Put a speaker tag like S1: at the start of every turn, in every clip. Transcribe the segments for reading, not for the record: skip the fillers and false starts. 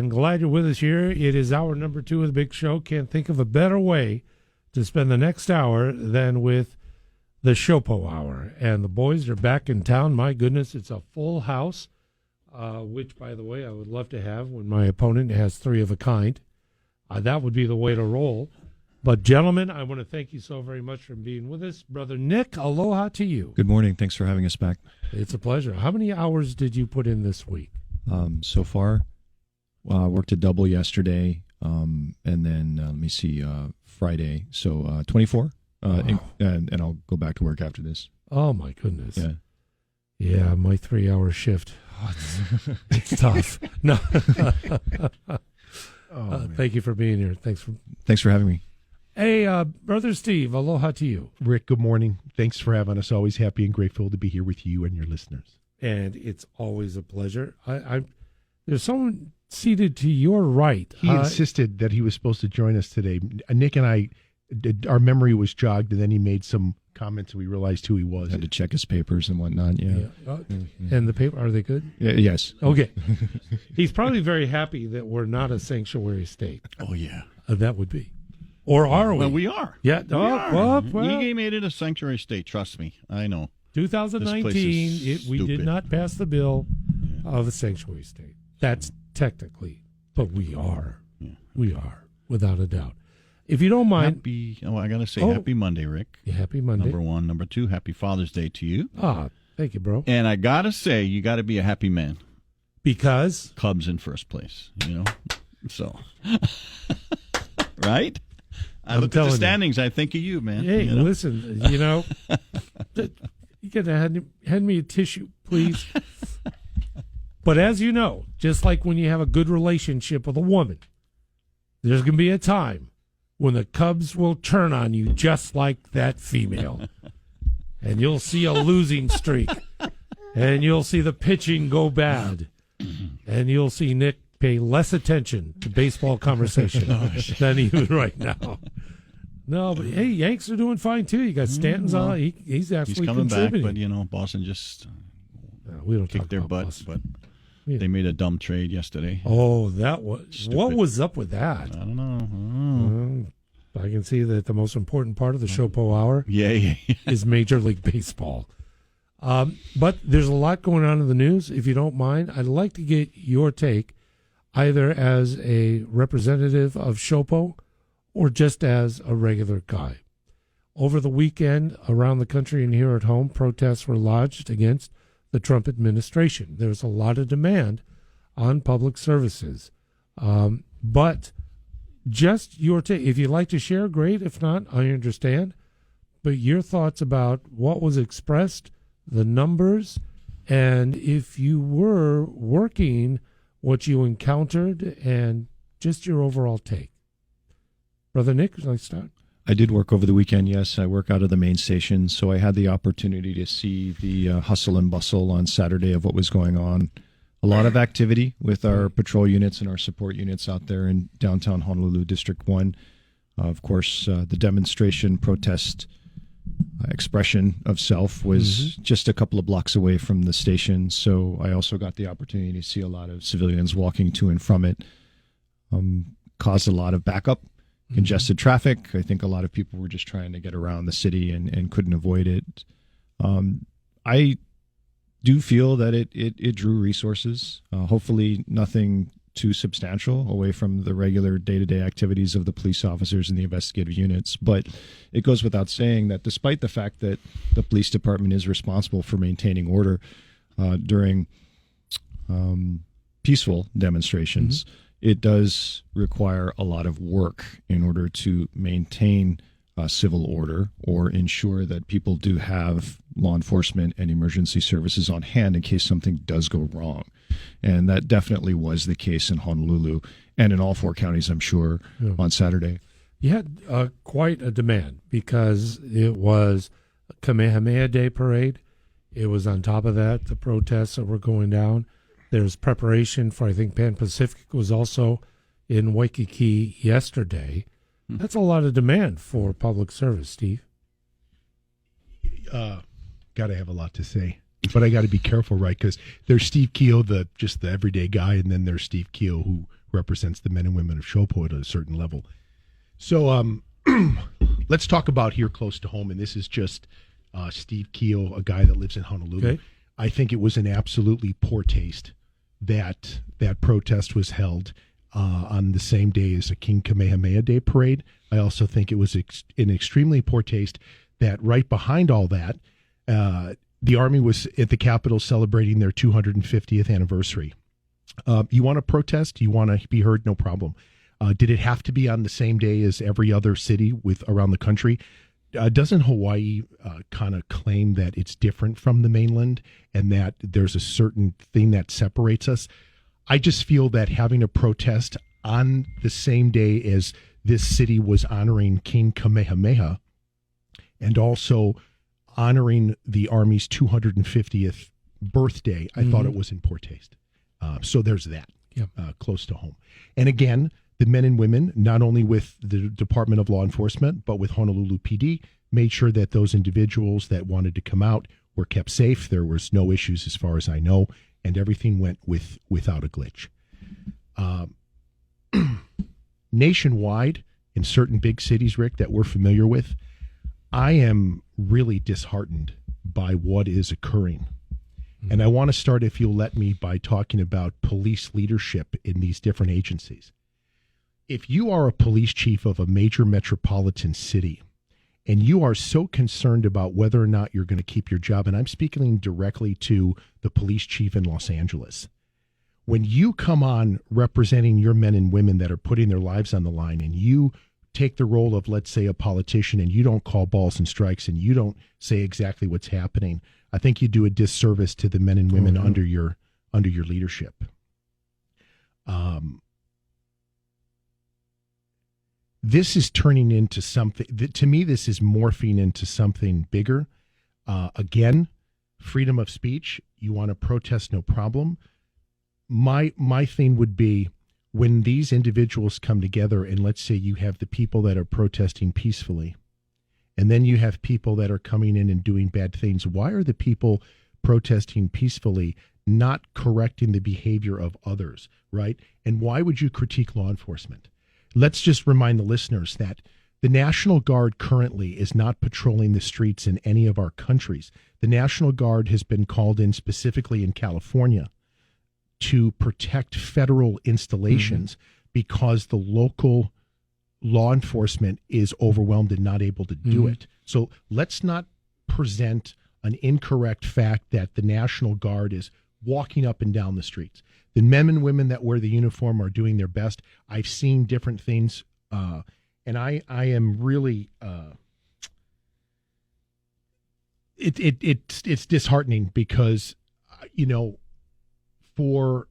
S1: and glad you're with us here. It is hour number 2 of the big show. Can't think of a better way to spend the next hour than with the SHOPO Hour. And the boys are back in town. My goodness, it's a full house, which, by the way, I would love to have when my opponent has 3 of a kind. That would be the way to roll. But, gentlemen, I want to thank you so very much for being with us. Brother Nick, aloha to you.
S2: Good morning. Thanks for having us back.
S1: It's a pleasure. How many hours did you put in this week?
S2: So far, I worked a double yesterday, and then, let me see, Friday. So 24, and I'll go back to work after this.
S1: Oh, my goodness.
S2: Yeah.
S1: Yeah, my 3-hour shift. Oh, it's tough. No. Thank you for being here. Thanks for
S2: having me.
S1: Hey, Brother Steve, aloha to you.
S3: Rick, good morning. Thanks for having us. Always happy and grateful to be here with you and your listeners.
S1: And it's always a pleasure. There's someone seated to your right.
S3: He insisted that he was supposed to join us today. Nick and I, our memory was jogged, and then he made some comments, and we realized who he was.
S2: Had to check his papers and whatnot, yeah.
S1: And the paper, are they good?
S2: Yes.
S1: Okay. He's probably very happy that we're not a sanctuary state.
S4: Oh, yeah.
S1: That would be. Or are we?
S4: Well, we are.
S1: Yeah.
S4: We are.
S1: Well,
S4: You made it a sanctuary state, trust me. I know.
S1: 2019, we did not pass the bill of a sanctuary state. That's technically, but we are. Yeah. We are, without a doubt. If you don't mind.
S4: I got to say, happy Monday, Rick.
S1: Yeah, happy Monday.
S4: Number 1. Number 2, happy Father's Day to you.
S1: Thank you, bro.
S4: And I got to say, you got to be a happy man.
S1: Because?
S4: Cubs in first place, So, right? I look at the standings, I think of you, man.
S1: Hey, listen, you got to hand me a tissue, please. But as you know, just like when you have a good relationship with a woman, there's going to be a time when the Cubs will turn on you just like that female. And you'll see a losing streak. And you'll see the pitching go bad. And you'll see Nick pay less attention to baseball conversation than he would right now. No, but hey, Yanks are doing fine too. You got Stanton's on. He's actually
S4: coming back,
S1: contributing.
S4: but Boston just
S1: we don't
S4: kicked
S1: talk
S4: their
S1: about
S4: butt.
S1: Boston.
S4: But they made a dumb trade yesterday.
S1: Oh, that was stupid. What was up with that?
S4: I don't know.
S1: I can see that the most important part of the SHOPO Hour is Major League Baseball. But there's a lot going on in the news. If you don't mind, I'd like to get your take, either as a representative of SHOPO or just as a regular guy. Over the weekend, around the country and here at home, protests were lodged against the Trump administration. There's a lot of demand on public services. But just your take. If you'd like to share, great. If not, I understand. But your thoughts about what was expressed, the numbers, and if you were working, what you encountered, and just your overall take. Brother Nick, would you like to start?
S2: I did work over the weekend, yes. I work out of the main station, so I had the opportunity to see the hustle and bustle on Saturday of what was going on. A lot of activity with our patrol units and our support units out there in downtown Honolulu, District 1. Of course, the demonstration protest expression of self was just a couple of blocks away from the station, so I also got the opportunity to see a lot of civilians walking to and from it. Caused a lot of backup. Congested traffic. I think a lot of people were just trying to get around the city and couldn't avoid it. I do feel that it drew resources. Hopefully nothing too substantial away from the regular day-to-day activities of the police officers and the investigative units. But it goes without saying that despite the fact that the police department is responsible for maintaining order during peaceful demonstrations, it does require a lot of work in order to maintain civil order or ensure that people do have law enforcement and emergency services on hand in case something does go wrong. And that definitely was the case in Honolulu and in all 4 counties, I'm sure, on Saturday.
S1: You had quite a demand because it was a Kamehameha Day parade. It was on top of that, the protests that were going down. There's preparation for, I think, Pan Pacific was also in Waikiki yesterday. That's a lot of demand for public service, Steve.
S3: Got to have a lot to say. But I got to be careful, right? Because there's Steve Keogh, just the everyday guy, and then there's Steve Keogh, who represents the men and women of SHOPO at a certain level. So let's talk about here close to home, and this is just Steve Keogh, a guy that lives in Honolulu.
S1: Okay.
S3: I think it was an absolutely poor taste that protest was held on the same day as a King Kamehameha Day parade. I also think it was an extremely poor taste that right behind all that, the Army was at the Capitol celebrating their 250th anniversary. You want to protest? You want to be heard? No problem. Did it have to be on the same day as every other city around the country? Doesn't Hawaii kind of claim that it's different from the mainland and that there's a certain thing that separates us? I just feel that having a protest on the same day as this city was honoring King Kamehameha and also honoring the Army's 250th birthday, I thought it was in poor taste. So there's that, close to home. And again, the men and women, not only with the Department of Law Enforcement, but with Honolulu PD, made sure that those individuals that wanted to come out were kept safe. There was no issues as far as I know, and everything went without a glitch. Nationwide, in certain big cities, Rick, that we're familiar with, I am really disheartened by what is occurring. And I want to start, if you'll let me, by talking about police leadership in these different agencies. If you are a police chief of a major metropolitan city and you are so concerned about whether or not you're going to keep your job, and I'm speaking directly to the police chief in Los Angeles, when you come on representing your men and women that are putting their lives on the line and you take the role of, let's say, a politician and you don't call balls and strikes and you don't say exactly what's happening, I think you do a disservice to the men and women under your leadership. This is turning into something, to me, this is morphing into something bigger. Again, freedom of speech. You want to protest, no problem. My thing would be when these individuals come together and let's say you have the people that are protesting peacefully and then you have people that are coming in and doing bad things. Why are the people protesting peacefully not correcting the behavior of others, right? And why would you critique law enforcement? Let's just remind the listeners that the National Guard currently is not patrolling the streets in any of our countries. The National Guard has been called in specifically in California to protect federal installations because the local law enforcement is overwhelmed and not able to do it. So let's not present an incorrect fact that the National Guard is walking up and down the streets. The men and women that wear the uniform are doing their best. I've seen different things, and I am really it's disheartening because for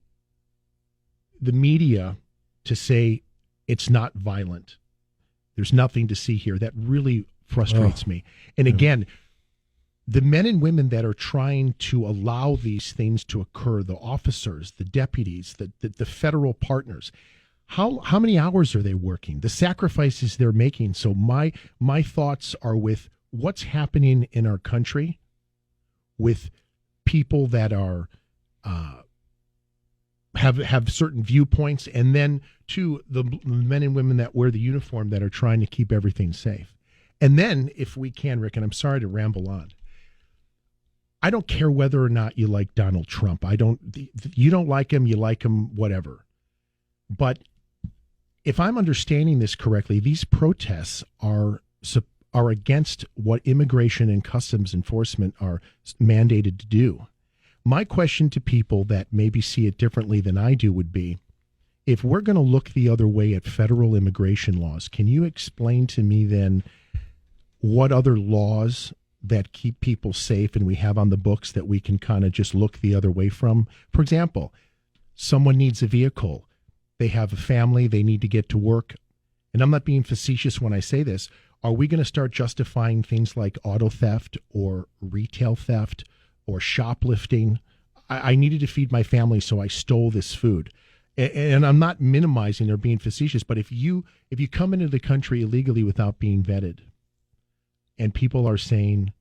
S3: the media to say it's not violent, there's nothing to see here, that really frustrates me. And again, the men and women that are trying to allow these things to occur, the officers, the deputies, the federal partners, how many hours are they working? The sacrifices they're making. So my thoughts are with what's happening in our country with people that are have certain viewpoints, and then to the men and women that wear the uniform that are trying to keep everything safe. And then, if we can, Rick, and I'm sorry to ramble on, I don't care whether or not you like Donald Trump. You don't like him, you like him, whatever. But if I'm understanding this correctly, these protests are against what immigration and customs enforcement are mandated to do. My question to people that maybe see it differently than I do would be, if we're going to look the other way at federal immigration laws, can you explain to me then what other laws that keep people safe and we have on the books that we can kind of just look the other way from? For example, someone needs a vehicle. They have a family. They need to get to work. And I'm not being facetious when I say this. Are we going to start justifying things like auto theft or retail theft or shoplifting? I needed to feed my family, so I stole this food. And I'm not minimizing or being facetious, but if you come into the country illegally without being vetted, and people are saying,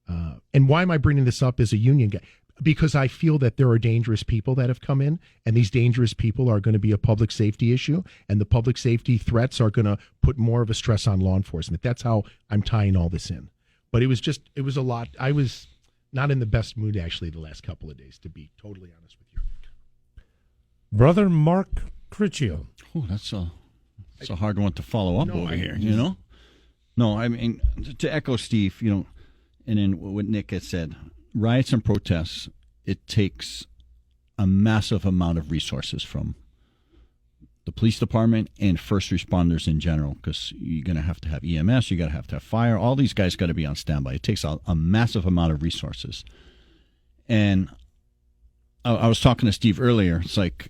S3: and why am I bringing this up as a union guy? because I feel that there are dangerous people that have come in, and these dangerous people are going to be a public safety issue, and the public safety threats are going to put more of a stress on law enforcement. That's how I'm tying all this in. But it was a lot. I was not in the best mood, actually, the last couple of days, to be totally honest with you.
S1: Brother Mark Criccio.
S4: Oh, that's a hard one to follow up over here, you know? No, I mean, to echo Steve, you know, and then what Nick had said, riots and protests, it takes a massive amount of resources from the police department and first responders in general, because you're going to have EMS, you're going to have fire. All these guys got to be on standby. It takes a massive amount of resources. And I was talking to Steve earlier. It's like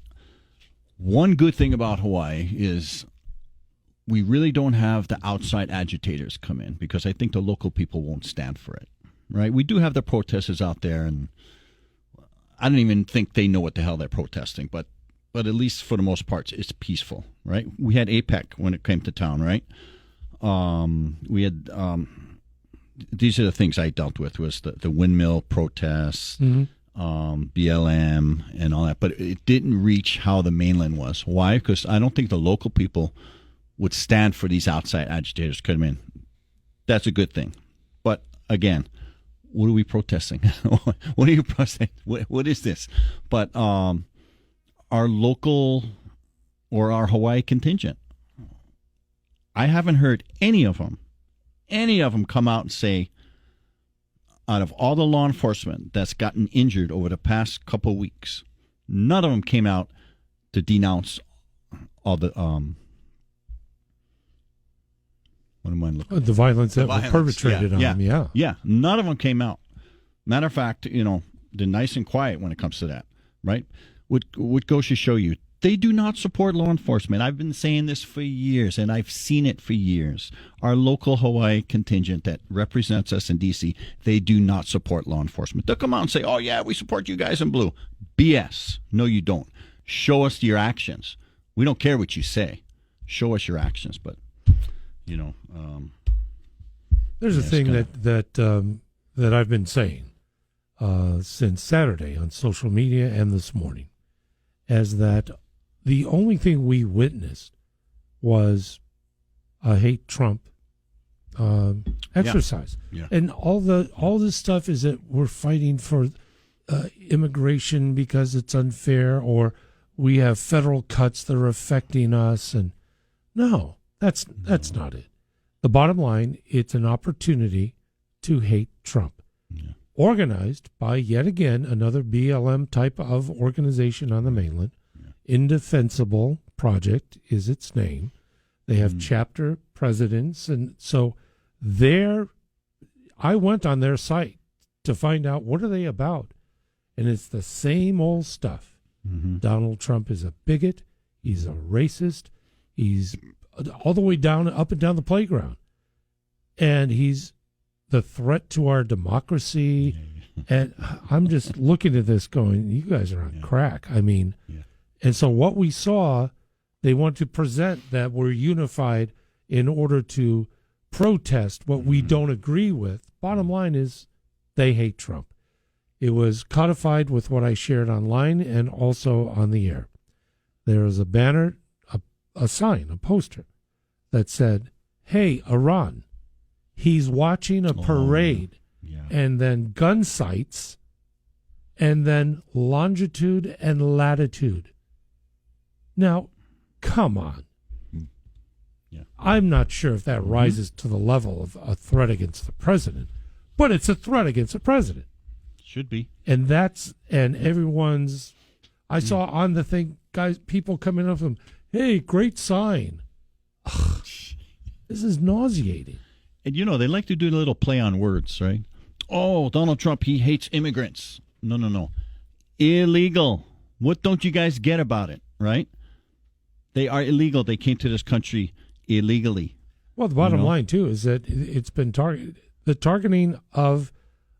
S4: one good thing about Hawaii is we really don't have the outside agitators come in, because I think the local people won't stand for it. Right? We do have the protesters out there, and I don't even think they know what the hell they're protesting, but at least for the most part, it's peaceful, right? We had APEC when it came to town, right? We had these are the things I dealt with, was the windmill protests, BLM, and all that, but it didn't reach how the mainland was. Why? Because I don't think the local people would stand for these outside agitators to come in. That's a good thing, but again, what are we protesting? What are you protesting? What is this? But our local or our Hawaii contingent, I haven't heard any of them come out and say, out of all the law enforcement that's gotten injured over the past couple of weeks, none of them came out to denounce all the what am I looking at?
S1: The violence that was perpetrated on them, yeah.
S4: Yeah, none of them came out. Matter of fact, you know, they're nice and quiet when it comes to that, right? What goes to show you, they do not support law enforcement. I've been saying this for years, and I've seen it for years. Our local Hawaii contingent that represents us in D.C., they do not support law enforcement. They'll come out and say, oh, yeah, we support you guys in blue. BS. No, you don't. Show us your actions. We don't care what you say. Show us your actions. But, you know.
S1: There's a thing that I've been saying since Saturday on social media and this morning, as that the only thing we witnessed was a hate Trump exercise. Yeah. And all this stuff is that we're fighting for immigration because it's unfair, or we have federal cuts that are affecting us. And no, that's not it. The bottom line, it's an opportunity to hate Trump. Yeah. Organized by, yet again, another BLM type of organization on the mainland. Indefensible Project is its name. They have chapter presidents, and so I went on their site to find out what are they about, and it's the same old stuff. Donald Trump is a bigot. He's a racist. He's all the way down, up and down the playground, and he's the threat to our democracy. And I'm just looking at this going, you guys are on crack. I mean, and so what we saw, they want to present that we're unified in order to protest what we don't agree with. Bottom line is they hate Trump. It was codified with what I shared online and also on the air. There was a banner, a sign, a poster that said, hey, Iran, he's watching a parade. And then gun sights, and then longitude and latitude. Now, come on. Yeah. I'm not sure if that rises to the level of a threat against the president, but it's a threat against the president.
S4: Should be.
S1: And everyone's, I saw on the thing, guys, people coming up to them, hey, great sign. Ugh, this is nauseating.
S4: And, you know, they like to do a little play on words, right? Oh, Donald Trump, he hates immigrants. No. Illegal. What don't you guys get about it, right? They are illegal. They came to this country illegally.
S1: Well, the bottom line, too, is that it's been targeted. The targeting of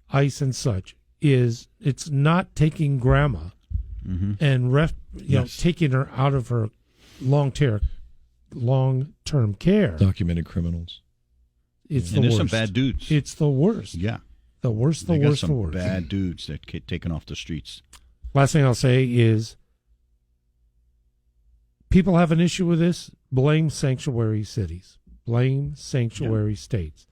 S1: ICE and such is, it's not taking grandma and taking her out of her long-term care.
S2: Documented criminals.
S1: It's the worst.
S4: There's some bad dudes.
S1: It's the worst.
S4: Yeah.
S1: The worst,
S4: They got
S1: the
S4: some
S1: worst.
S4: bad dudes that get taken off the streets.
S1: Last thing I'll say is people have an issue with this. Blame sanctuary cities. Blame sanctuary states.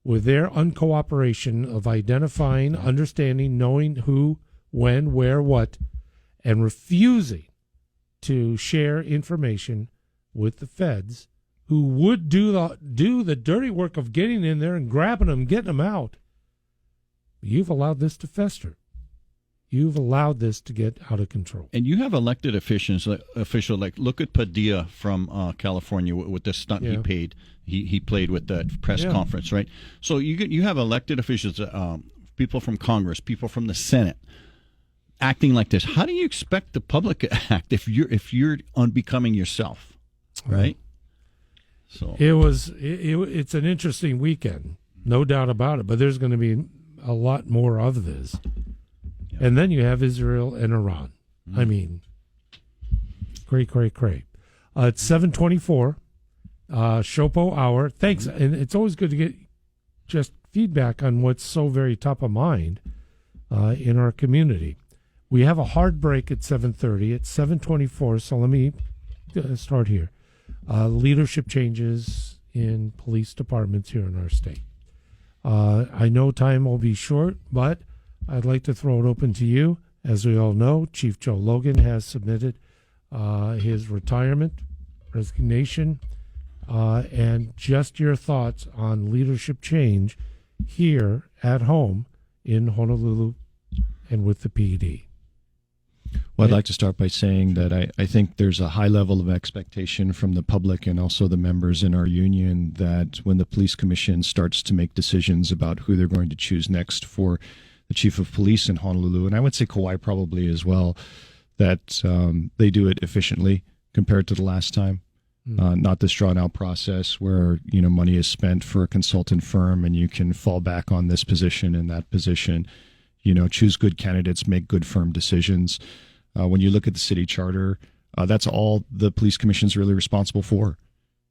S1: With their uncooperation of identifying, understanding, knowing who, when, where, what, and refusing to share information with the feds, who would do the dirty work of getting in there and grabbing them, getting them out. You've allowed this to fester. You've allowed this to get out of control.
S4: And you have elected officials like look at Padilla from California with the stunt he paid. He played with that press conference, right? So you have elected officials, people from Congress, people from the Senate, acting like this. How do you expect the public to act if you're unbecoming yourself, right? So
S1: it's an interesting weekend, no doubt about it. But there's going to be a lot more of this. And then you have Israel and Iran. I mean, great. It's 7:24, SHOPO Hour. Thanks. And it's always good to get just feedback on what's so very top of mind in our community. We have a hard break at 7:30. It's 7:24, so let me start here. Leadership changes in police departments here in our state. I know time will be short, but I'd like to throw it open to you. As we all know, Chief Joe Logan has submitted his resignation, and just your thoughts on leadership change here at home in Honolulu and with the PD.
S2: Well, I'd like to start by saying that I think there's a high level of expectation from the public and also the members in our union that when the police commission starts to make decisions about who they're going to choose next for the chief of police in Honolulu, and I would say Kauai probably as well, that they do it efficiently compared to the last time. Not this drawn out process where money is spent for a consultant firm and you can fall back on this position and that position. Choose good candidates, make good firm decisions. When you look at the city charter, that's all the police commission is really responsible for,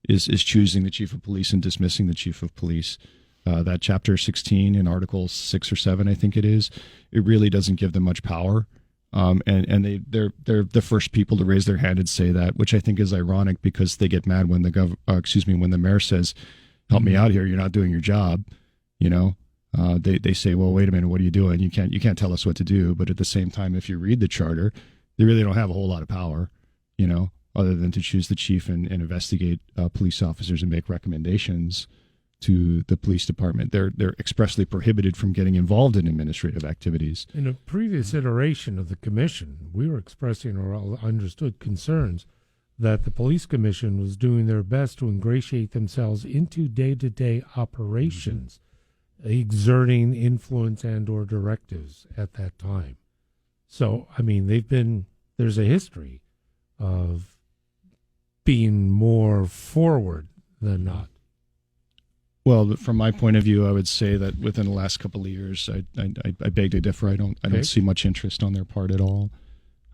S2: is choosing the chief of police and dismissing the chief of police. That chapter 16 in Article 6 or 7, I think it is, it really doesn't give them much power. And they're the first people to raise their hand and say that, which I think is ironic because they get mad when when the mayor says, "Help me out here, you're not doing your job." They say, "Well, wait a minute, what are you doing? You can't tell us what to do." But at the same time, if you read the charter, they really don't have a whole lot of power, other than to choose the chief and investigate police officers and make recommendations to the police department. They're expressly prohibited from getting involved in administrative activities.
S1: In a previous iteration of the commission, we were expressing our understood concerns that the police commission was doing their best to ingratiate themselves into day-to-day operations, exerting influence and or directives at that time. So, I mean, there's a history of being more forward than not.
S2: Well, from my point of view, I would say that within the last couple of years, I beg to differ. I don't see much interest on their part at all.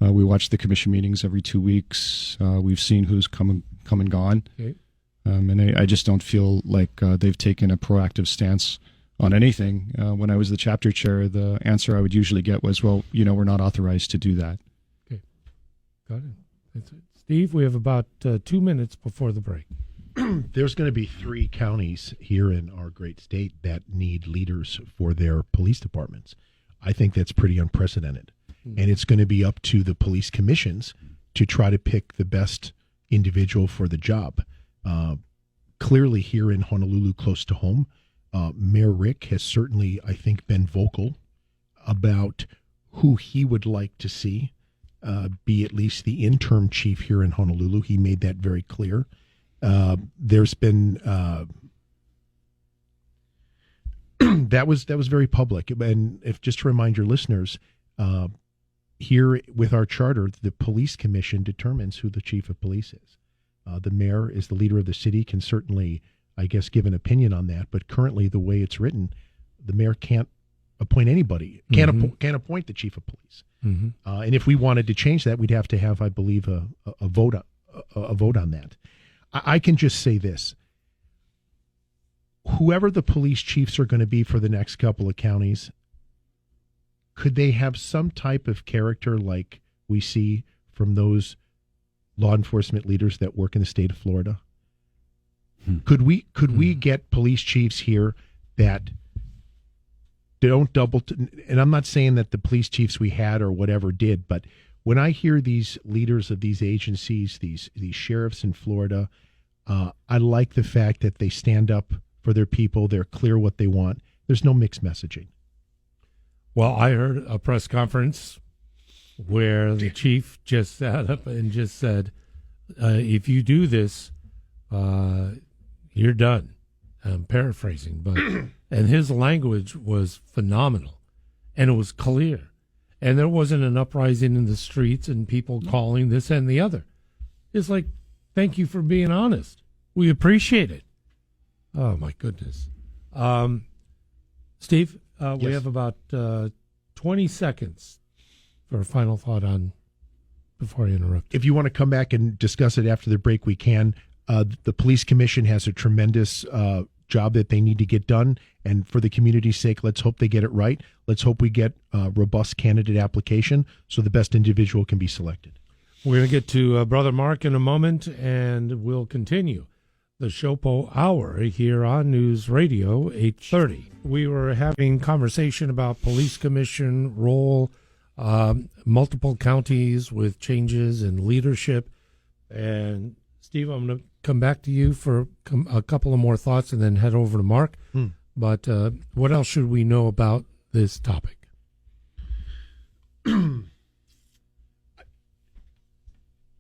S2: We watch the commission meetings every 2 weeks. We've seen who's come and gone, and I just don't feel like they've taken a proactive stance on anything. When I was the chapter chair, the answer I would usually get was, "Well, we're not authorized to do that."
S1: Okay, got it. That's it. Steve, we have about 2 minutes before the break.
S3: There's going to be 3 counties here in our great state that need leaders for their police departments. I think that's pretty unprecedented. And it's going to be up to the police commissions to try to pick the best individual for the job. Clearly here in Honolulu, close to home, Mayor Rick has certainly, I think, been vocal about who he would like to see be at least the interim chief here in Honolulu. He made that very clear. There's been that was very public, and if just to remind your listeners, here with our charter, the police commission determines who the chief of police is. The mayor is the leader of the city, can certainly, I guess, give an opinion on that, but currently the way it's written, the mayor can't appoint anybody, can't appoint the chief of police. And if we wanted to change that, we'd have to have, I believe, a vote on that. I can just say this. whoever the police chiefs are going to be for the next couple of counties, could they have some type of character like we see from those law enforcement leaders that work in the state of Florida? Could we get police chiefs here that don't and I'm not saying that the police chiefs we had or whatever did, but when I hear these leaders of these agencies, these sheriffs in Florida, I like the fact that they stand up for their people. They're clear what they want. There's no mixed messaging.
S1: Well, I heard a press conference where the chief just sat up and just said, if you do this, you're done. I'm paraphrasing, but and his language was phenomenal, and it was clear, and there wasn't an uprising in the streets and people calling this and the other. It's like, thank you for being honest. We appreciate it. Oh my goodness, Steve,
S3: Yes.
S1: we have about 20 seconds for a final thought on before I interrupt.
S3: If you want to come back and discuss it after the break, we can. The police commission has a tremendous job that they need to get done, and for the community's sake, let's hope they get it right. Let's hope we get a robust candidate application so the best individual can be selected.
S1: We're going to get to Brother Mark in a moment, and we'll continue the SHOPO Hour here on News Radio 830. We were having conversation about police commission role, multiple counties with changes in leadership, and Steve, I'm going to come back to you for a couple of more thoughts and then head over to Mark. But what else should we know about this topic?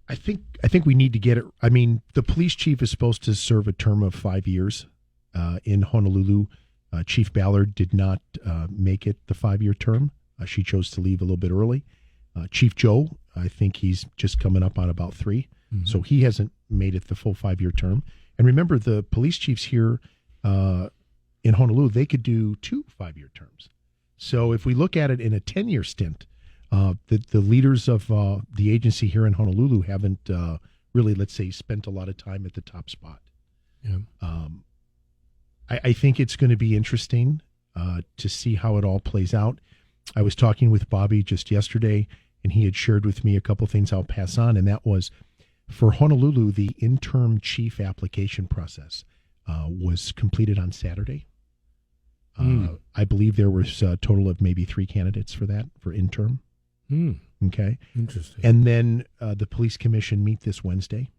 S3: I think we need to get it. I mean, the police chief is supposed to serve a term of 5 years in Honolulu. Chief Ballard did not make it the 5-year term. She chose to leave a little bit early. Chief Joe, I think he's just coming up on about 3. So he hasn't made it the full 5-year term. And remember, the police chiefs here in Honolulu, they could do 2 5-year terms. So if we look at it in a 10-year stint, the leaders of the agency here in Honolulu haven't really, let's say, spent a lot of time at the top spot.
S1: Yeah.
S3: I think it's going to be interesting to see how it all plays out. I was talking with Bobby just yesterday, and he had shared with me a couple things I'll pass on, and that was for Honolulu, the interim chief application process was completed on Saturday. I believe there was a total of maybe 3 candidates for that, for interim. Okay.
S1: Interesting.
S3: And then the police commission meet this Wednesday,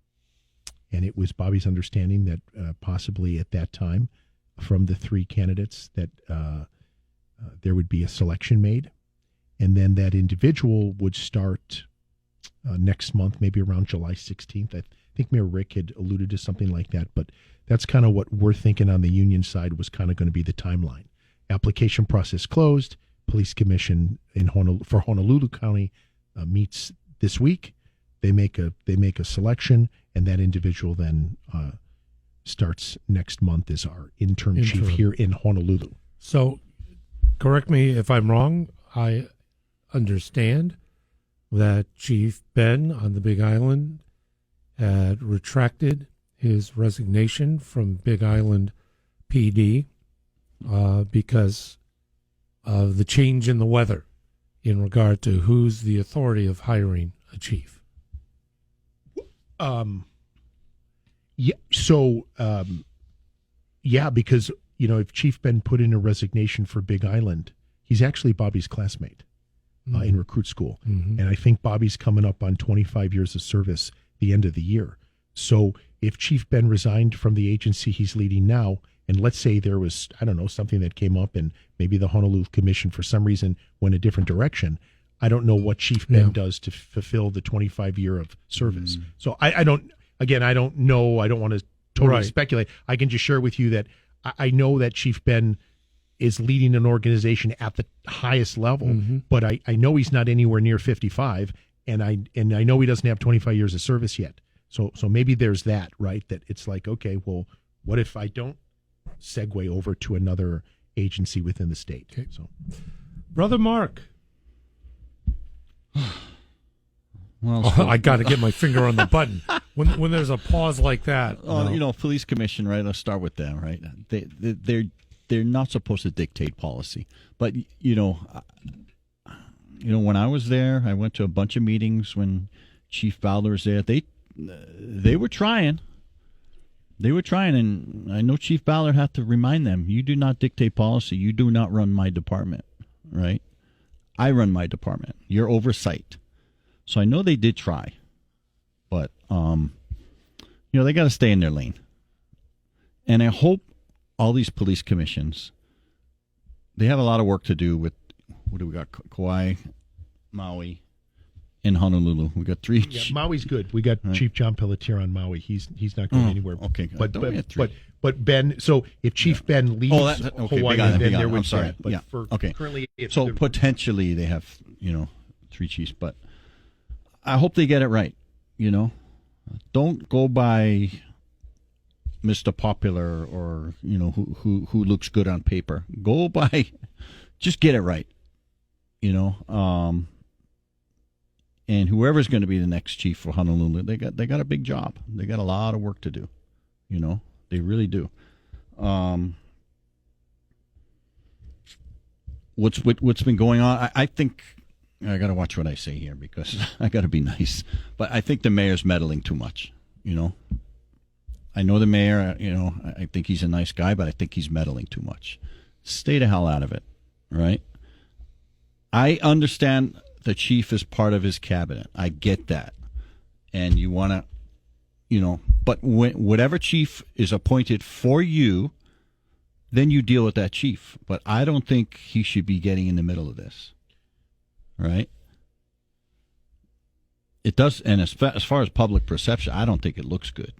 S3: and it was Bobby's understanding that possibly at that time, from the 3 candidates, that there would be a selection made, and then that individual would start next month, maybe around July 16th. I think Mayor Rick had alluded to something like that, but that's kind of what we're thinking on the union side was kind of going to be the timeline. Application process closed. Police commission for Honolulu County meets this week. They make a selection, and that individual then starts next month as our interim chief here in Honolulu.
S1: So, correct me if I'm wrong. I understand that Chief Ben on the Big Island had retracted his resignation from Big Island PD because of the change in the weather in regard to who's the authority of hiring a chief.
S3: Yeah. So, because, if Chief Ben put in a resignation for Big Island, he's actually Bobby's classmate in recruit school. And I think Bobby's coming up on 25 years of service the end of the year. So if Chief Ben resigned from the agency he's leading now, and let's say there was, I don't know, something that came up and maybe the Honolulu Commission for some reason went a different direction, I don't know what Chief Ben does to fulfill the 25 year of service. So I don't know. I don't want to totally speculate. I can just share with you that I know that Chief Ben is leading an organization at the highest level, but I know he's not anywhere near 55, and I know he doesn't have 25 years of service yet. So maybe there's that, right? That it's like, okay, well, what if I don't segue over to another agency within the state?
S1: Okay.
S3: So,
S1: Brother Mark.
S4: Well,
S1: I got to get my finger on the button. when there's a pause like that.
S4: Police commission, right? Let's start with them, right? They're not supposed to dictate policy, but when I was there, I went to a bunch of meetings when Chief Ballard was there. They were trying. They were trying, and I know Chief Ballard had to remind them, you do not dictate policy. You do not run my department, right? I run my department. Your oversight. So I know they did try, but, they got to stay in their lane. And I hope all these police commissions, they have a lot of work to do with, what do we got? Kauai, Maui, in Honolulu. We got 3.
S3: Yeah, Maui's good. We got Chief John Pelletier on Maui. He's not going anywhere.
S4: Okay,
S3: but Ben. So if Chief Ben leaves Hawaii, then there would be. But currently,
S4: so potentially they have 3 chiefs, but I hope they get it right. Don't go by Mr. Popular or who looks good on paper. Go by, just get it right. And whoever's going to be the next chief for Honolulu, they got a big job. They got a lot of work to do. They really do. What's been going on? I think I got to watch what I say here because I got to be nice. But I think the mayor's meddling too much. I know the mayor. I think he's a nice guy, but I think he's meddling too much. Stay the hell out of it, right? I understand the chief is part of his cabinet. I get that. And you want to, but whatever chief is appointed for you, then you deal with that chief. But I don't think he should be getting in the middle of this, right? It does, and as far as public perception, I don't think it looks good.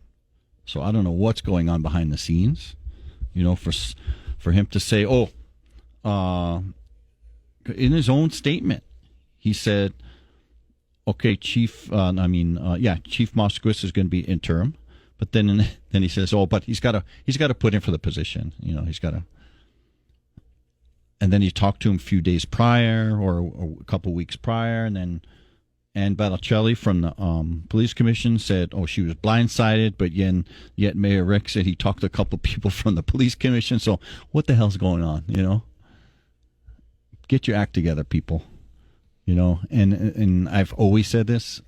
S4: So I don't know what's going on behind the scenes, for him to say, in his own statement, he said, okay, Chief Moskowitz is going to be interim, but then he says, but he's got to put in for the position. He's got to. And then he talked to him a few days prior or a couple weeks prior, and then Ann Botticelli from the police commission said, she was blindsided, but yet Mayor Rick said he talked to a couple people from the police commission. So what the hell's going on? Get your act together, people. And I've always said this,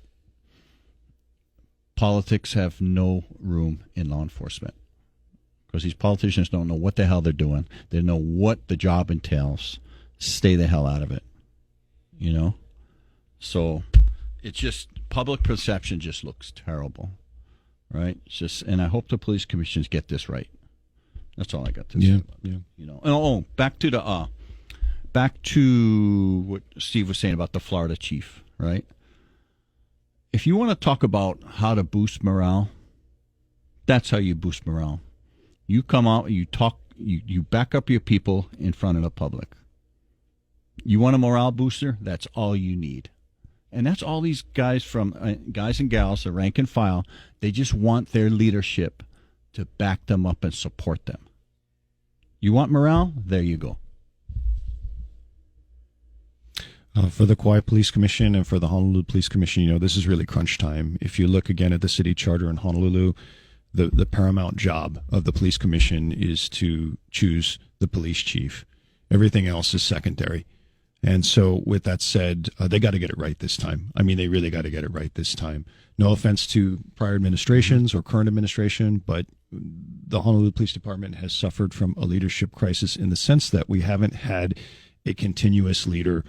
S4: politics have no room in law enforcement because these politicians don't know what the hell they're doing. They don't know what the job entails. Stay the hell out of it, So it's just, public perception just looks terrible, right? It's just, and I hope the police commissions get this right. That's all I got to say. Yeah. Back to what Steve was saying about the Florida chief, right? If you want to talk about how to boost morale, that's how you boost morale. You come out, you talk, you back up your people in front of the public. You want a morale booster? That's all you need. And that's all these guys guys and gals, the rank and file, they just want their leadership to back them up and support them. You want morale? There you go.
S2: For the Kauai Police Commission and for the Honolulu Police Commission, this is really crunch time. If you look again at the city charter in Honolulu, the paramount job of the police commission is to choose the police chief. Everything else is secondary. And so with that said, they got to get it right this time. I mean, they really got to get it right this time. No offense to prior administrations or current administration, but the Honolulu Police Department has suffered from a leadership crisis in the sense that we haven't had a continuous leader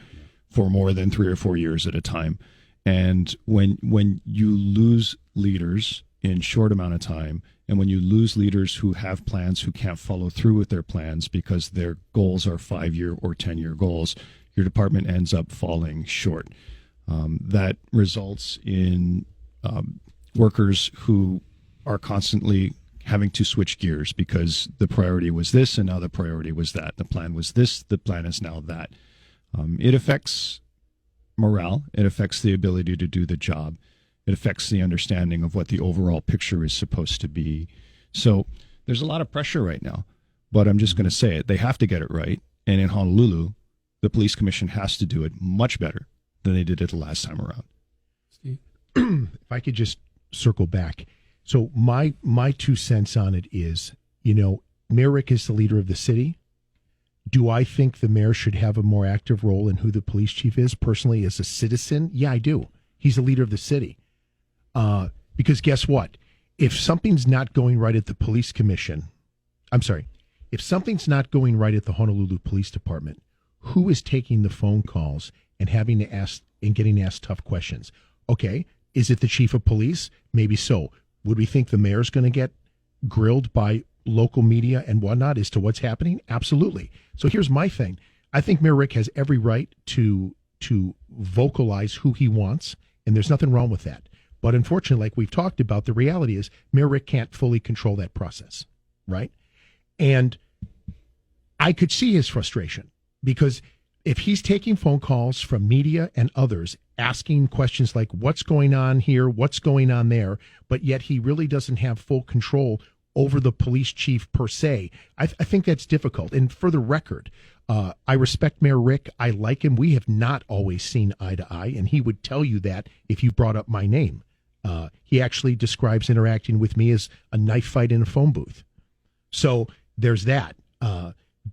S2: for more than 3 or 4 years at a time. And when you lose leaders in short amount of time, and when you lose leaders who have plans who can't follow through with their plans because their goals are 5-year or 10-year goals, your department ends up falling short. That results in workers who are constantly having to switch gears because the priority was this and now the priority was that. The plan was this, the plan is now that. It affects morale. It affects the ability to do the job. It affects the understanding of what the overall picture is supposed to be. So there's a lot of pressure right now, but I'm just going to say it. They have to get it right. And in Honolulu, the police commission has to do it much better than they did it the last time around.
S3: Steve? If I could just circle back. So my 2 cents on it is, Mayor Rick is the leader of the city. Do I think the mayor should have a more active role in who the police chief is? Personally, as a citizen, yeah, I do. He's the leader of the city. Because guess what? If something's not going right at the police commission, if something's not going right at the Honolulu Police Department, who is taking the phone calls and having to ask and getting asked tough questions? Okay, is it the chief of police? Maybe so. Would we think the mayor's going to get grilled by local media and whatnot as to what's happening? Absolutely. So here's my thing. I think Mayor Rick has every right to vocalize who he wants, and there's nothing wrong with that. But unfortunately, like we've talked about, the reality is Mayor Rick can't fully control that process, right? And I could see his frustration, because if he's taking phone calls from media and others asking questions like what's going on here, what's going on there, but yet he really doesn't have full control over the police chief per se, I think that's difficult. And for the record, I respect Mayor Rick. I like him. We have not always seen eye to eye, and he would tell you that if you brought up my name. He actually describes interacting with me as a knife fight in a phone booth. So there's that.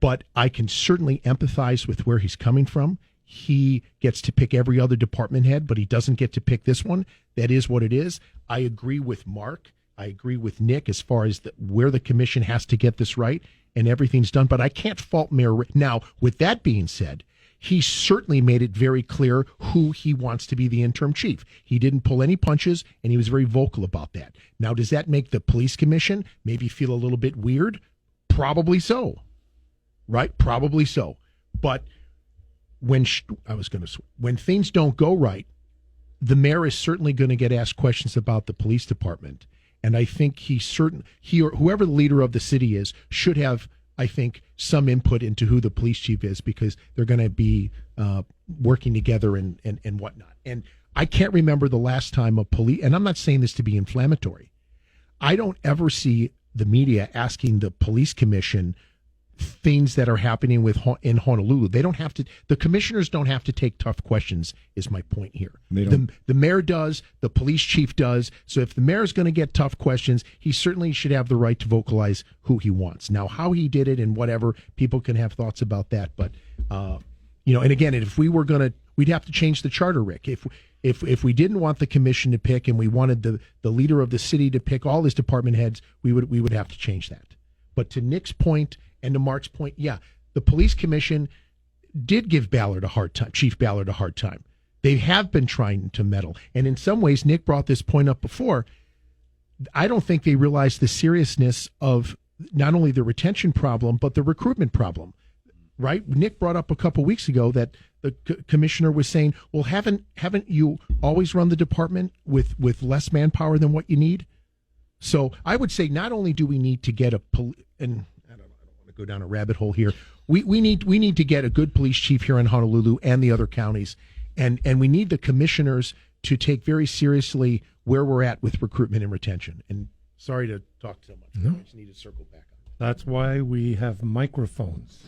S3: But I can certainly empathize with where he's coming from. He gets to pick every other department head, but he doesn't get to pick this one. That is what it is. I agree with Mark. I agree with Nick as far as where the commission has to get this right, and everything's done. But I can't fault Mayor Rick. Now, with that being said, he certainly made it very clear who he wants to be the interim chief. He didn't pull any punches, and he was very vocal about that. Now, does that make the police commission maybe feel a little bit weird? Probably so. Right? Probably so. But when things don't go right, the mayor is certainly going to get asked questions about the police department. And I think he or whoever the leader of the city is should have, I think, some input into who the police chief is, because they're going to be working together and whatnot. And I can't remember the last time and I'm not saying this to be inflammatory, I don't ever see the media asking the police commission things that are happening in Honolulu. They don't have to. The commissioners don't have to take tough questions, is my point here. The mayor does. The police chief does. So if the mayor is going to get tough questions, he certainly should have the right to vocalize who he wants. Now, how he did it and whatever, people can have thoughts about that. But and again, if we were going to, we'd have to change the charter, Rick. If we didn't want the commission to pick and we wanted the leader of the city to pick all his department heads, we would have to change that. But to Nick's point and to Mark's point, yeah, the police commission did give Chief Ballard a hard time. They have been trying to meddle. And in some ways, Nick brought this point up before, I don't think they realized the seriousness of not only the retention problem, but the recruitment problem, right? Nick brought up a couple weeks ago that the commissioner was saying, well, haven't you always run the department with less manpower than what you need? So I would say not only do we need to get and I don't want to go down a rabbit hole here. We need to get a good police chief here in Honolulu and the other counties, and we need the commissioners to take very seriously where we're at with recruitment and retention. And sorry to talk so much. No. I just need to circle back on that.
S1: That's why we have microphones.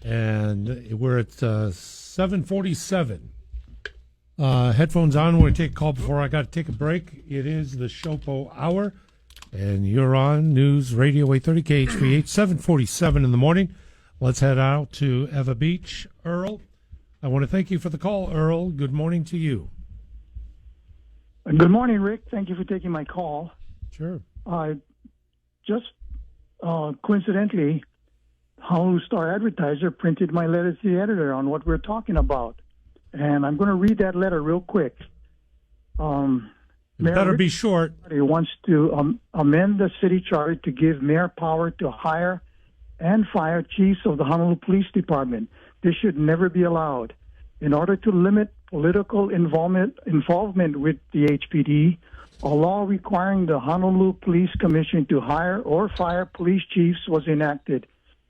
S1: And we're at 7:47. Headphones on. We're going to take a call before I got to take a break. It is the SHOPO Hour, and you're on News Radio 830 KHVH, 7:47 in the morning. Let's head out to Eva Beach. Earl, I want to thank you for the call, Earl. Good morning to you.
S5: Good morning, Rick. Thank you for taking my call.
S1: Sure.
S5: Just coincidentally, Honolulu Star Advertiser printed my letter to the editor on what we're talking about. And I'm going to read that letter real quick.
S1: Better be short.
S5: He wants to amend the city charter to give mayor power to hire and fire chiefs of the Honolulu Police Department. This should never be allowed. In order to limit political involvement with the HPD, a law requiring the Honolulu Police Commission to hire or fire police chiefs was enacted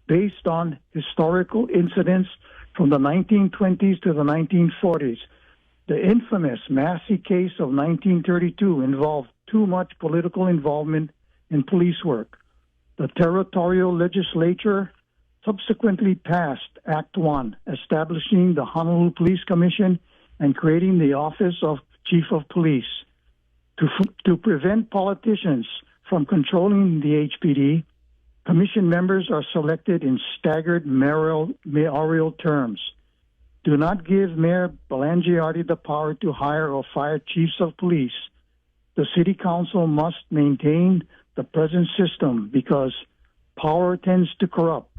S5: based on historical incidents from the 1920s to the 1940s. The infamous Massey case of 1932 involved too much political involvement in police work. The territorial legislature subsequently passed Act 1, establishing the Honolulu Police Commission and creating the Office of Chief of Police. To prevent politicians from controlling the HPD, commission members are selected in staggered mayoral terms. Do not give Mayor Belangiardi the power to hire or fire chiefs of police. The city council must maintain the present system because power tends to corrupt,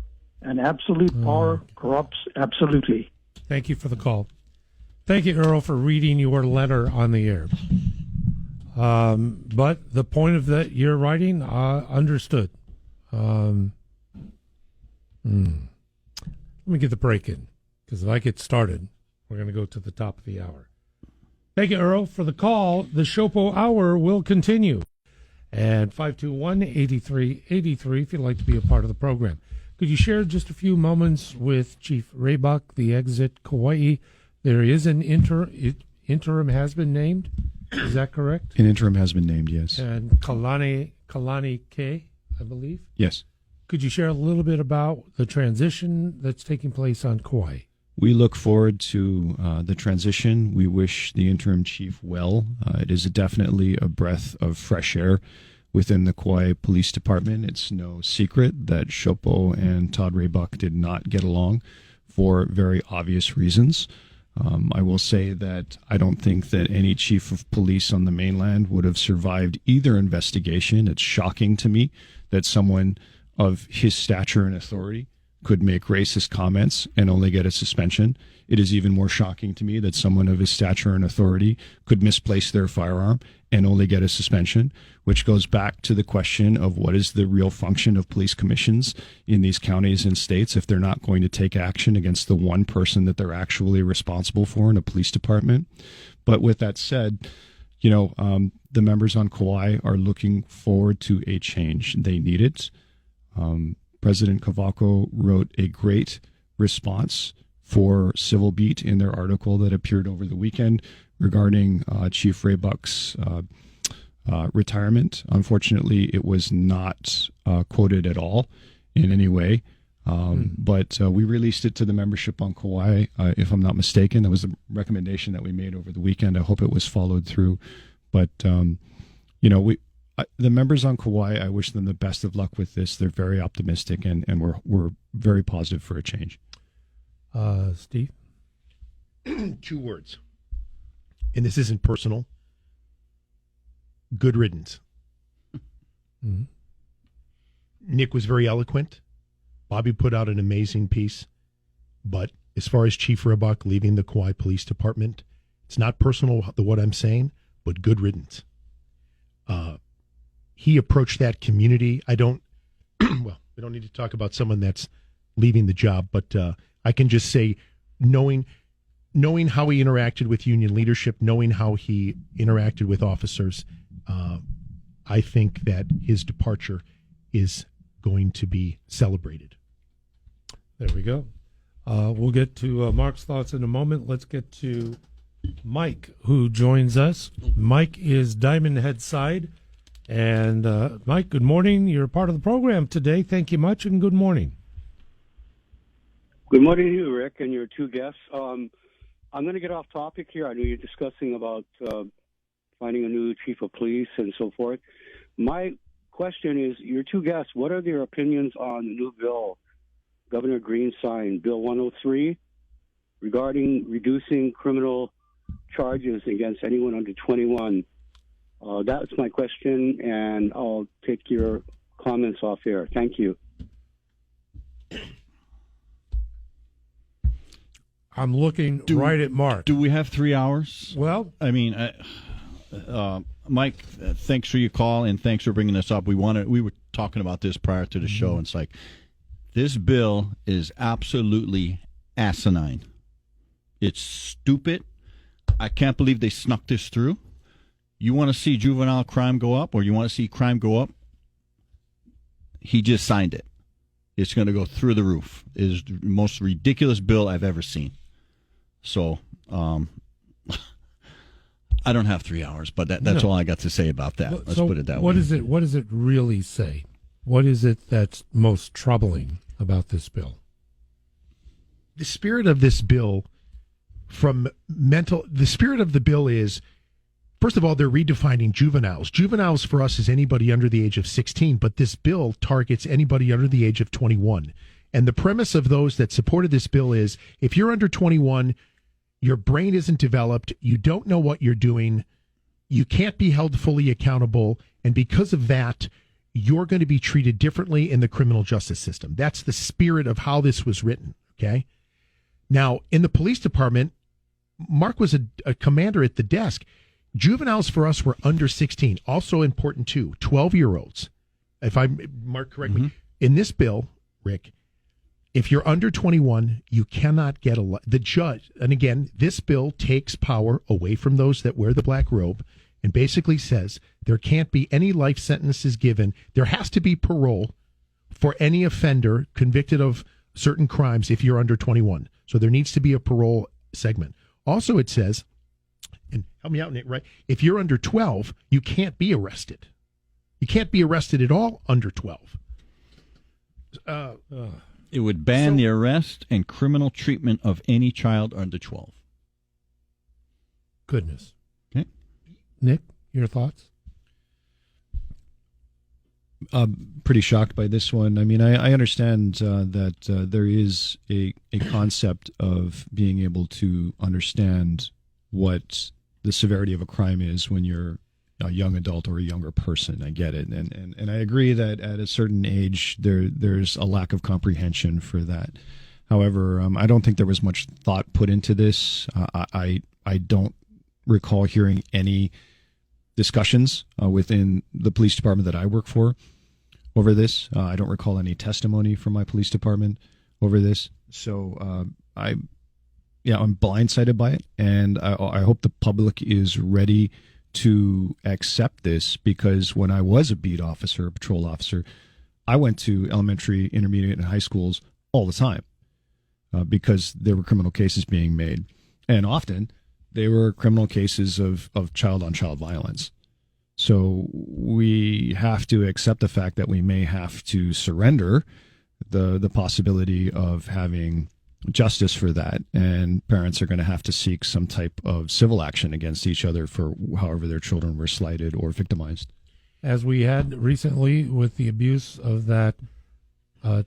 S5: and absolute power corrupts absolutely.
S1: Thank you for the call. Thank you, Earl, for reading your letter on the air. But the point of that you're writing, understood. Let me get the break in, because if I get started, we're going to go to the top of the hour. Thank you, Earl, for the call. The SHOPO Hour will continue at 521-8383 if you'd like to be a part of the program. Could you share just a few moments with Chief Raybuck, the exit Kauai? There is an interim has been named. Is that correct?
S2: An interim has been named, yes.
S1: And Kalani K, I believe?
S2: Yes.
S1: Could you share a little bit about the transition that's taking place on Kauai?
S2: We look forward to the transition. We wish the interim chief well. It is definitely a breath of fresh air within the Kauai Police Department. It's no secret that SHOPO and Todd Raybuck did not get along for very obvious reasons. I will say that I don't think that any chief of police on the mainland would have survived either investigation. It's shocking to me that someone of his stature and authority could make racist comments and only get a suspension. It is even more shocking to me that someone of his stature and authority could misplace their firearm and only get a suspension, which goes back to the question of what is the real function of police commissions in these counties and states if they're not going to take action against the one person that they're actually responsible for in a police department. But with that said, the members on Kauai are looking forward to a change. They need it. President Kavako wrote a great response for Civil Beat in their article that appeared over the weekend regarding Chief Raybuck's retirement. Unfortunately, it was not quoted at all in any way, but we released it to the membership on Kauai, if I'm not mistaken. That was the recommendation that we made over the weekend. I hope it was followed through. But, the members on Kauai, I wish them the best of luck with this. They're very optimistic, and we're very positive for a change.
S1: Steve?
S3: 2 words. And this isn't personal. Good riddance.
S1: Mm-hmm.
S3: Nick was very eloquent. Bobby put out an amazing piece. But as far as Chief Raybuck leaving the Kauai Police Department, it's not personal, what I'm saying, but good riddance. He approached that community. We don't need to talk about someone that's leaving the job, but I can just say, knowing how he interacted with union leadership, knowing how he interacted with officers, I think that his departure is going to be celebrated.
S1: There we go. We'll get to Mark's thoughts in a moment. Let's get to Mike, who joins us. Mike is Diamond Head Side. And Mike, good morning. You're a part of the program today. Thank you much, and good morning.
S6: Good morning to you, Rick, and your 2 guests. I'm going to get off topic here. I know you're discussing about finding a new chief of police and so forth. My question is, your 2 guests, what are their opinions on the new bill Governor Green signed, Bill 103, regarding reducing criminal charges against anyone under 21? That's my question, and I'll take your comments off air. Thank you.
S1: I'm looking right at Mark.
S4: Do we have 3 hours?
S1: Well,
S4: I mean, Mike, thanks for your call, and thanks for bringing this up. We were talking about this prior to the show, and it's like, this bill is absolutely asinine. It's stupid. I can't believe they snuck this through. You want to see juvenile crime go up, or you want to see crime go up? He just signed it. It's going to go through the roof. It is the most ridiculous bill I've ever seen. So, I don't have 3 hours, but that's all I got to say about that. Let's put it that way.
S1: What does it really say? What is it that's most troubling about this bill?
S3: The spirit of this bill, the spirit of the bill is First of all, they're redefining juveniles. Juveniles for us is anybody under the age of 16, but this bill targets anybody under the age of 21. And the premise of those that supported this bill is if you're under 21, your brain isn't developed, you don't know what you're doing, you can't be held fully accountable, and because of that, you're going to be treated differently in the criminal justice system. That's the spirit of how this was written, okay? Now, in the police department, Mark was a commander at the desk. Juveniles for us were under 16. Also important, too, 12-year-olds. If I mark correctly, in this bill, Rick, if you're under 21, you cannot get the judge. And again, this bill takes power away from those that wear the black robe and basically says there can't be any life sentences given. There has to be parole for any offender convicted of certain crimes if you're under 21. So there needs to be a parole segment. Also, it says, and help me out, Nick, right? If you're under 12, you can't be arrested. You can't be arrested at all under 12.
S4: It would ban the arrest and criminal treatment of any child under 12.
S1: Goodness.
S4: Okay.
S1: Nick, your thoughts?
S2: Pretty shocked by this one. I mean, I understand that there is a concept of being able to understand what the severity of a crime is when you're a young adult or a younger person. I get it. And I agree that at a certain age, there's a lack of comprehension for that. However, I don't think there was much thought put into this. I don't recall hearing any discussions within the police department that I work for over this. I don't recall any testimony from my police department over this. So I'm blindsided by it, and I hope the public is ready to accept this, because when I was a beat officer, a patrol officer, I went to elementary, intermediate, and high schools all the time because there were criminal cases being made, and often they were criminal cases of child-on-child violence. So we have to accept the fact that we may have to surrender the possibility of having justice for that, and parents are going to have to seek some type of civil action against each other for however their children were slighted or victimized.
S1: As we had recently with the abuse of that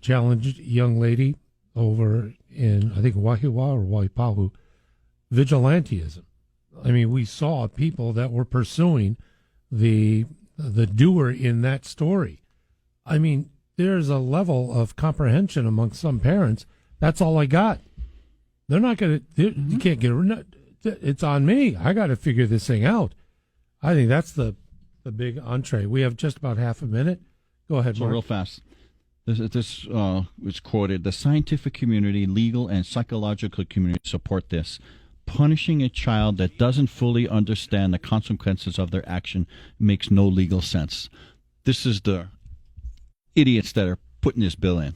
S1: challenged young lady over in, I think, Wahiwa or Waipahu, vigilantism. I mean, we saw people that were pursuing the doer in that story. I mean, there's a level of comprehension among some parents. That's all I got. They're not going to, you can't get it's on me. I got to figure this thing out. I think that's the big entree. We have just about half a minute. Go ahead, Mark.
S4: Real fast. This was quoted. The scientific community, legal and psychological community support this. Punishing a child that doesn't fully understand the consequences of their action makes no legal sense. This is the idiots that are putting this bill in.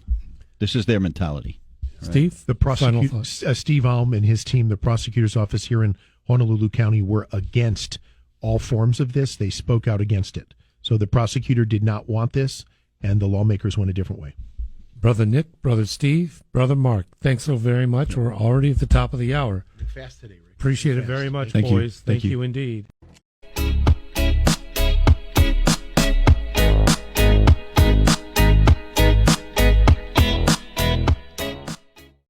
S4: This is their mentality.
S1: Steve,
S3: the Steve Alm and his team, the prosecutor's office here in Honolulu County, were against all forms of this. They spoke out against it. So the prosecutor did not want this, and the lawmakers went a different way.
S1: Brother Nick, Brother Steve, Brother Mark, thanks so very much. We're already at the top of the hour.
S3: Fast today, Rick.
S1: Appreciate it very much,
S2: Thank
S1: boys.
S2: You.
S1: Thank you indeed.